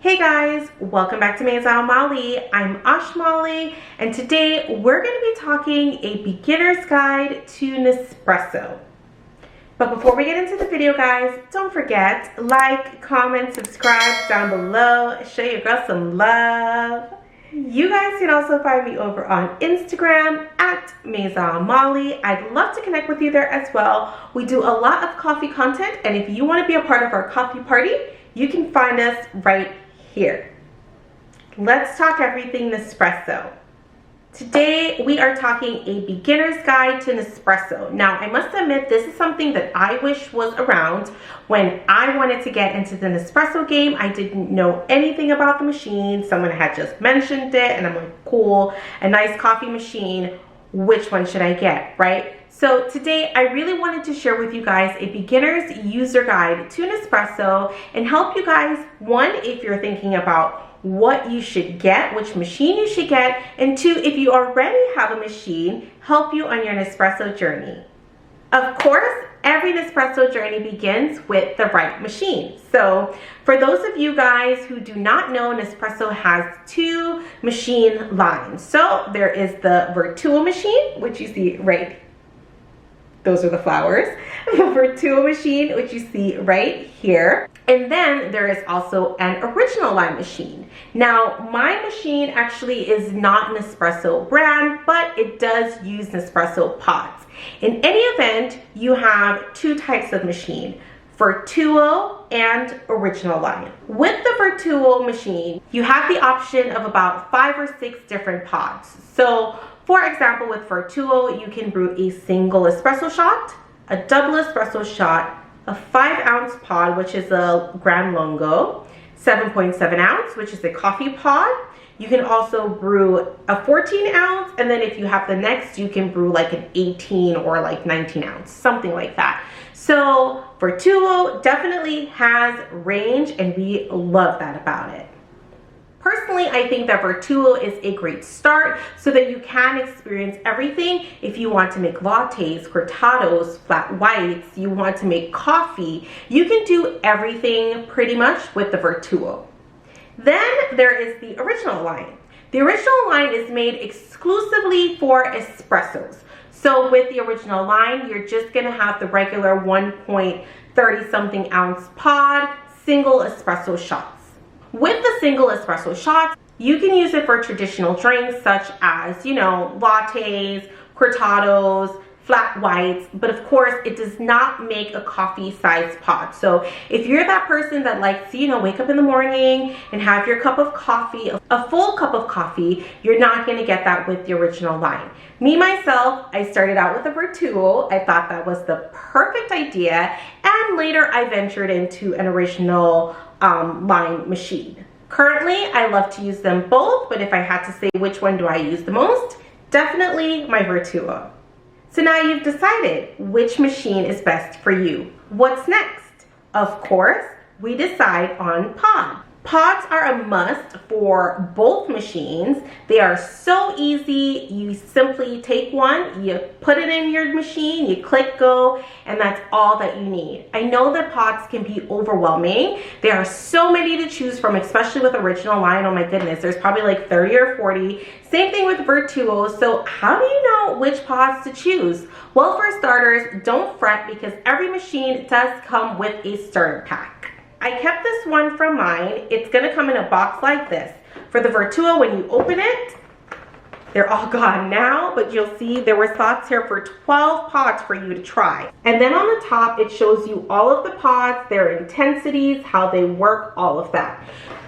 Hey guys, welcome back to Maison Malli. I'm Malli, and today we're going to be talking a beginner's guide to Nespresso. But before we get into the video, guys, don't forget, like, comment, subscribe down below, show your girl some love. You guys can also find me over on Instagram at Maison Malli. I'd love to connect with you there as well. We do a lot of coffee content, and if you want to be a part of our coffee party, you can find us right here. Let's talk everything Nespresso. Today we are talking a beginner's guide to Nespresso. Now I must admit, this is something that I wish was around when I wanted to get into the Nespresso game. I didn't know anything about the machine. Someone had just mentioned it and I'm like, cool, a nice coffee machine. Which one should I get, right? So today I really wanted to share with you guys a beginner's user guide to Nespresso and help you guys, one, if you're thinking about what you should get, which machine you should get, and two, if you already have a machine, help you on your Nespresso journey. Of course, every Nespresso journey begins with the right machine. So for those of you guys who do not know, Nespresso has two machine lines. So there is the vertuo machine, which you see right, those are the flowers. The vertuo machine, which you see right here. And then there is also an original line machine. Now, my machine actually is not Nespresso brand, but it does use Nespresso pods. In any event, you have two types of machine, vertuo and original line. With the vertuo machine, you have the option of about 5 or 6 different pods. So for example, with vertuo, you can brew a single espresso shot, a double espresso shot, a 5-ounce pod, which is a Gran Lungo, 7.7 ounce, which is a coffee pod. You can also brew a 14-ounce, and then if you have the next, you can brew like an 18 or like 19-ounce, something like that. So vertuo definitely has range, and we love that about it. Personally, I think that vertuo is a great start so that you can experience everything. If you want to make lattes, cortados, flat whites, you want to make coffee, you can do everything pretty much with the vertuo. Then there is the original line. The original line is made exclusively for espressos. So with the original line, you're just gonna have the regular 1.30 something ounce pod, single espresso shots. With the single espresso shots, you can use it for traditional drinks such as, you know, lattes, cortados, flat whites, but of course it does not make a coffee sized pod. So if you're that person that likes to, you know, wake up in the morning and have your cup of coffee, a full cup of coffee, you're not going to get that with the original line. Me, myself, I started out with a vertuo. I thought that was the perfect idea, and later I ventured into an original line machine. Currently, I love to use them both, but if I had to say which one do I use the most, definitely my vertuo. So now you've decided which machine is best for you. What's next? Of course, we decide on pod. Pods are a must for both machines. They are so easy. You simply take one, you put it in your machine, you click go, and that's all that you need. I know that pods can be overwhelming. There are so many to choose from, especially with original line. Oh my goodness, there's probably like 30 or 40. Same thing with vertuo. So how do you know which pods to choose? Well, for starters, don't fret because every machine does come with a starter pack. I kept this one from mine. It's gonna come in a box like this. For the vertuo, when you open it, they're all gone now, but you'll see there were slots here for 12 pods for you to try. And then on the top, it shows you all of the pods, their intensities, how they work, all of that.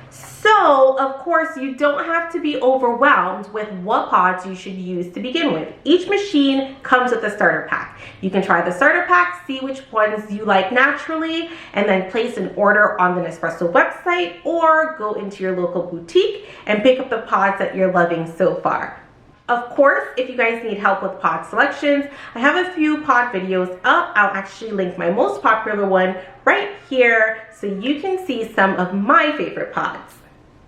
So, of course, you don't have to be overwhelmed with what pods you should use to begin with. Each machine comes with a starter pack. You can try the starter pack, see which ones you like naturally, and then place an order on the Nespresso website or go into your local boutique and pick up the pods that you're loving so far. Of course, if you guys need help with pod selections, I have a few pod videos up. I'll actually link my most popular one right here so you can see some of my favorite pods.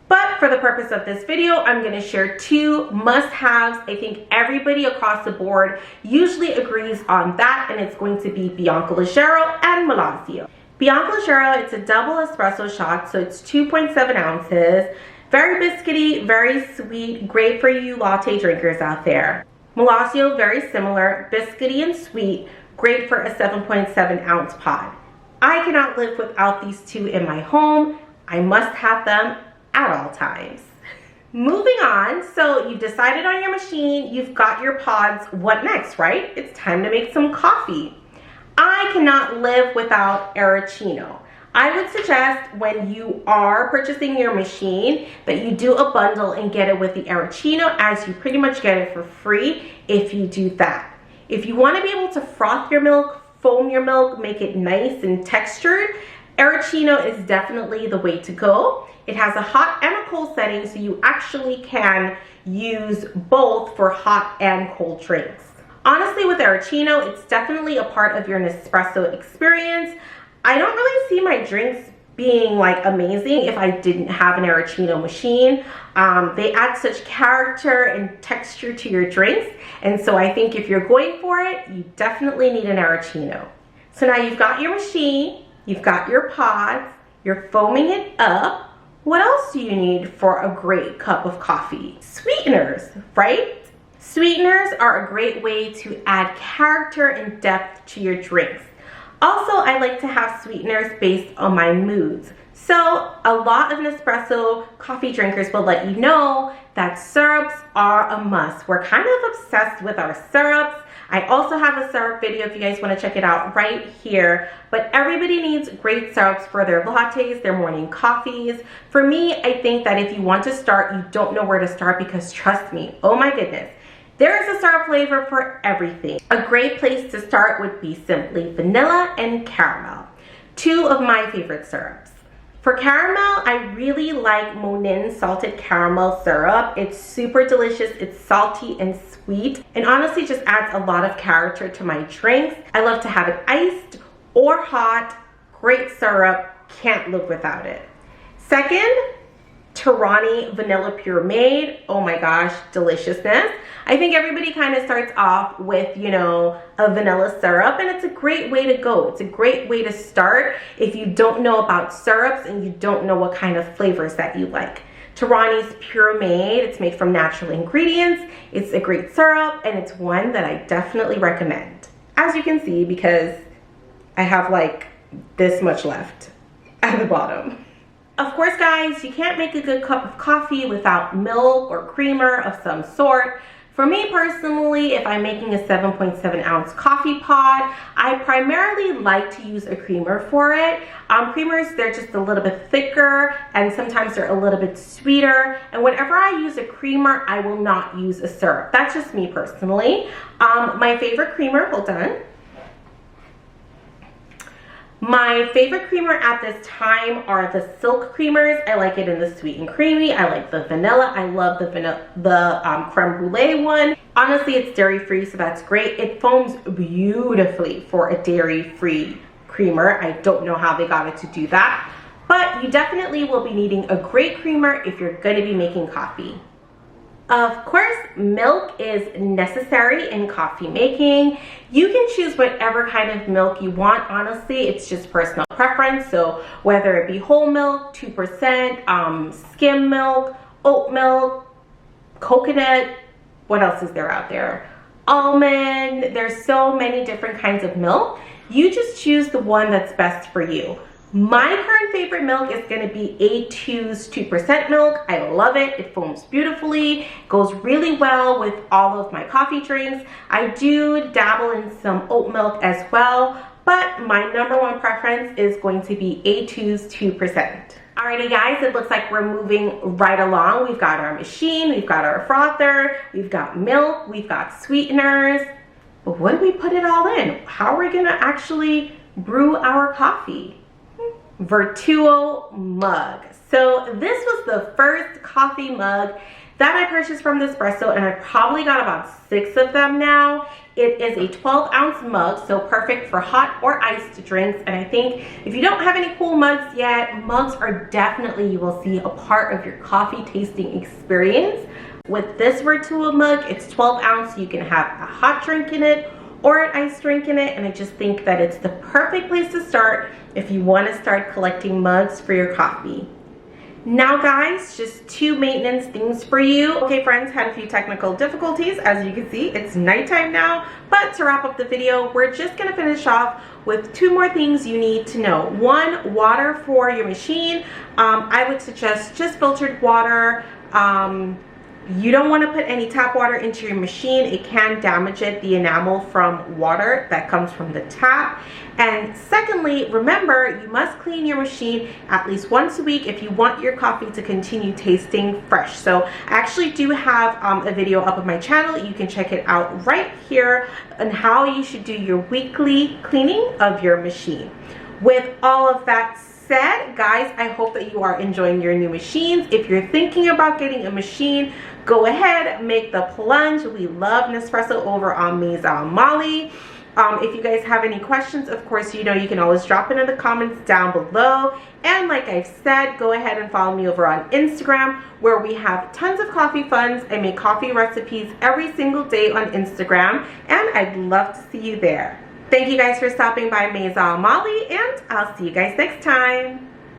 But for the purpose of this video, I'm going to share 2 must-haves. I think everybody across the board usually agrees on that, and it's going to be Bianco Leggero and Malazio. Bianco Leggero, it's a double espresso shot, so it's 2.7 ounces. Very biscuity, very sweet, great for you latte drinkers out there. Malaccio, very similar, biscuity and sweet, great for a 7.7 ounce pod. I cannot live without these two in my home. I must have them at all times. Moving on, so you've decided on your machine, you've got your pods, what next, right? It's time to make some coffee. I cannot live without Aeroccino. I would suggest when you are purchasing your machine that you do a bundle and get it with the Aeroccino, as you pretty much get it for free if you do that. If you want to be able to froth your milk, foam your milk, make it nice and textured, Aeroccino is definitely the way to go. It has a hot and a cold setting, so you actually can use both for hot and cold drinks. Honestly, with Aeroccino, it's definitely a part of your Nespresso experience. I don't really see my drinks being like amazing if I didn't have an Aeroccino machine. They add such character and texture to your drinks, and so I think if you're going for it, you definitely need an Aeroccino. So now you've got your machine, you've got your pods, you're foaming it up. What else do you need for a great cup of coffee? Sweeteners, right? Sweeteners are a great way to add character and depth to your drinks. Also, I like to have sweeteners based on my moods. So a lot of Nespresso coffee drinkers will let you know that syrups are a must. We're kind of obsessed with our syrups. I also have a syrup video if you guys want to check it out right here. But everybody needs great syrups for their lattes, their morning coffees. For me, I think that if you want to start, you don't know where to start, because trust me, oh my goodness, there is a syrup flavor for everything. A great place to start would be simply vanilla and caramel, two of my favorite syrups. For caramel, I really like Monin salted caramel syrup. It's super delicious, it's salty and sweet, and honestly just adds a lot of character to my drinks. I love to have it iced or hot. Great syrup, can't live without it. Second, Torani Vanilla Pureade. Oh my gosh, deliciousness. I think everybody kind of starts off with, you know, a vanilla syrup, and it's a great way to go. It's a great way to start if you don't know about syrups and you don't know what kind of flavors that you like. Torani's Pureade, it's made from natural ingredients. It's a great syrup, and it's one that I definitely recommend. As you can see, because I have like this much left at the bottom. Of course, guys, you can't make a good cup of coffee without milk or creamer of some sort. For me personally, if I'm making a 7.7 ounce coffee pod, I primarily like to use a creamer for it. Creamers, they're just a little bit thicker, and sometimes they're a little bit sweeter. And whenever I use a creamer, I will not use a syrup. That's just me personally. My favorite creamer, hold on. My favorite creamer at this time are the Silk creamers. I like it in the sweet and creamy. I like the vanilla. I love the creme brulee one. Honestly, it's dairy-free, so that's great. It foams beautifully for a dairy-free creamer. I don't know how they got it to do that, but you definitely will be needing a great creamer if you're going to be making coffee. Of course, milk is necessary in coffee making. You can choose whatever kind of milk you want. Honestly, it's just personal preference. So whether it be whole milk, 2%, skim milk, oat milk, coconut, what else is there out there? Almond, there's so many different kinds of milk. You just choose the one that's best for you. My current favorite milk is going to be A2's 2% milk. I love it. It foams beautifully, goes really well with all of my coffee drinks. I do dabble in some oat milk as well, but my number one preference is going to be A2's 2%. Alrighty guys, it looks like we're moving right along. We've got our machine, we've got our frother, we've got milk, we've got sweeteners. But when do we put it all in? How are we going to actually brew our coffee? Vertuo mug. So this was the first coffee mug that I purchased from Nespresso, and I probably got about 6 of them now. It is a 12-ounce mug, so perfect for hot or iced drinks. And I think if you don't have any cool mugs yet, mugs are definitely, you will see, a part of your coffee tasting experience. With this Vertuo mug, it's 12 ounce. You can have a hot drink in it or an iced drink in it, and I just think that it's the perfect place to start if you want to start collecting mugs for your coffee. Now guys, just 2 maintenance things for you. Okay friends, had a few technical difficulties. As you can see, it's nighttime now, but to wrap up the video, we're just gonna finish off with 2 more things you need to know. 1, water for your machine. I would suggest just filtered water. You don't want to put any tap water into your machine. It can damage it, the enamel from water that comes from the tap. And secondly, remember, you must clean your machine at least once a week if you want your coffee to continue tasting fresh. So I actually do have a video up on my channel. You can check it out right here on how you should do your weekly cleaning of your machine. With all of that said, guys, I hope that you are enjoying your new machines. If you're thinking about getting a machine, go ahead, make the plunge. We love Nespresso over on Maison Malli. If you guys have any questions, of course, you know you can always drop it in the comments down below. And like I've said, go ahead and follow me over on Instagram, where we have tons of coffee funs. I make coffee recipes every single day on Instagram, and I'd love to see you there. Thank you guys for stopping by Maison Malli, and I'll see you guys next time.